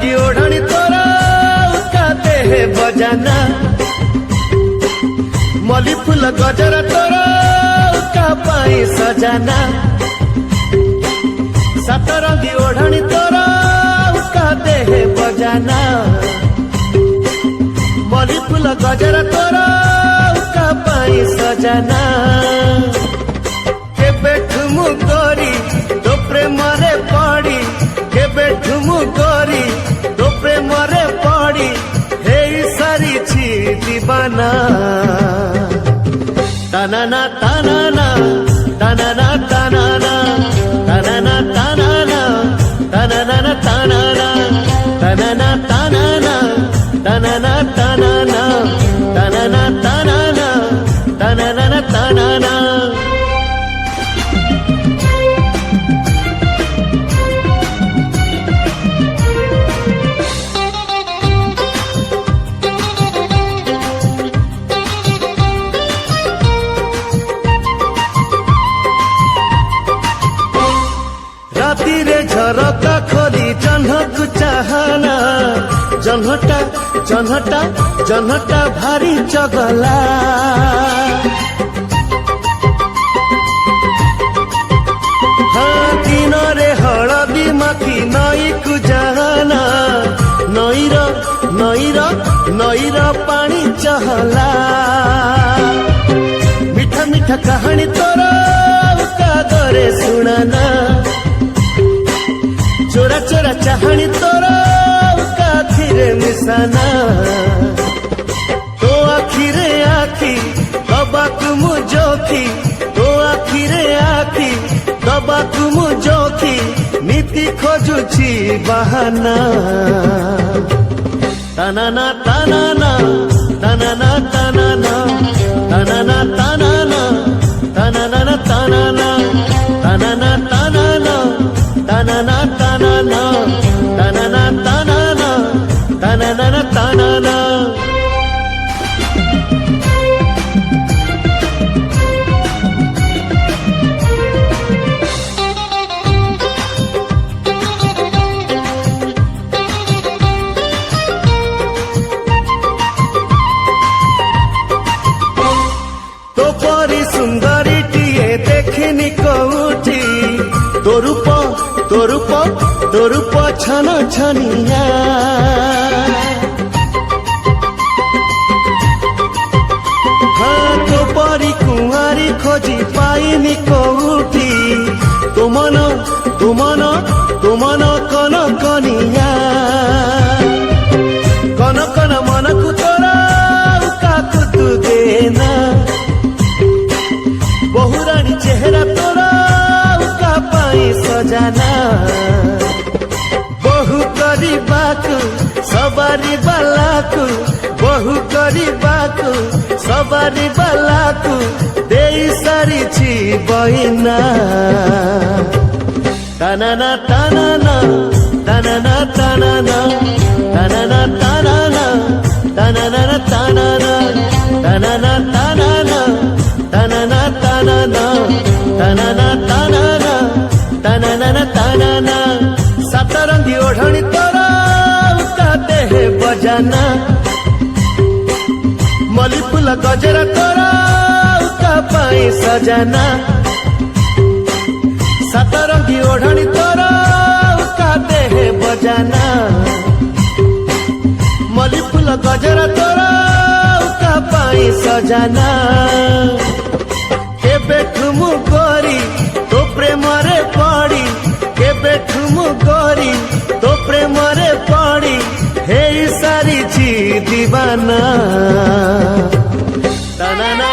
रंगी ओढ़नी तोरा उकाते है बजाना मली फूल गजरा तोरा उका पाई सजाना सात रंगी ओढ़नी तोरा उकाते है बजाना मली फूल गजरा तोरा उका पाई सजाना केबे ठुमु करी तो प्रेम रे पड़ी केबे ठुमु करी तो प्रेम रे पड़ी हे सारी छी दीवाना तानाना तानाना तानाना तानाना तानाना तानाना तानाना तानाना तानाना तानाना तानाना तानाना तानाना तानाना तानाना तानाना रातिरे झरका खोली जह्नकु चाहना जह्नटा जह्नटा जह्नटा भारी चगला हाँ दिन रे हलदी माखी नई कु जाना नईर नईर नईर पानी चहला मीठा मीठा कहानी तोरा कागरे सुनाना चोरा चोरा चाहनी तोरा काथिरे मिसाना तो आखिरे आखी दबाकु मु जोखी तो आखिरे आखी दबाकु मु जोखी नीति खोजुची बहाना तानाना तानाना तानाना तानाना तानाना तानाना तानाना तानाना तानाना तानाना तानाना तानाना तानाना तानाना तानाना तानाना तो परी सुंदरी टीए देखनी कौटी तो रूप छन छनिया हाँ तो परी कुंवारी खोजी पाइनी कौटी तुमन कन कनिया कन कन मन को तोरा काकु तू देना बहुरानी चेहरा तोरा उका पाई सजाना बहु करीबाकु सवारी बालाकु बहु करीबाकु सवारी बालाकु देई सारी छी बहिना तानाना तानाना तानाना तानाना तानाना तानाना तानाना तानाना तानाना तानाना तानाना तानाना तानाना तानाना तानाना तानाना सात रंगी ओढ़नी तोरा उकाते है बजाना मली फूल गजरा तोरा उका पाई सजाना सात रंगी ओढ़नी तोरा उकाते है बजाना मली फूल गजरा तोरा उका पाई सजाना केबे ठुमु करी तो प्रेम रे पड़ी केबे ठुमु करी तो प्रेम रे पड़ी हे सारी छी दीवाना तानाना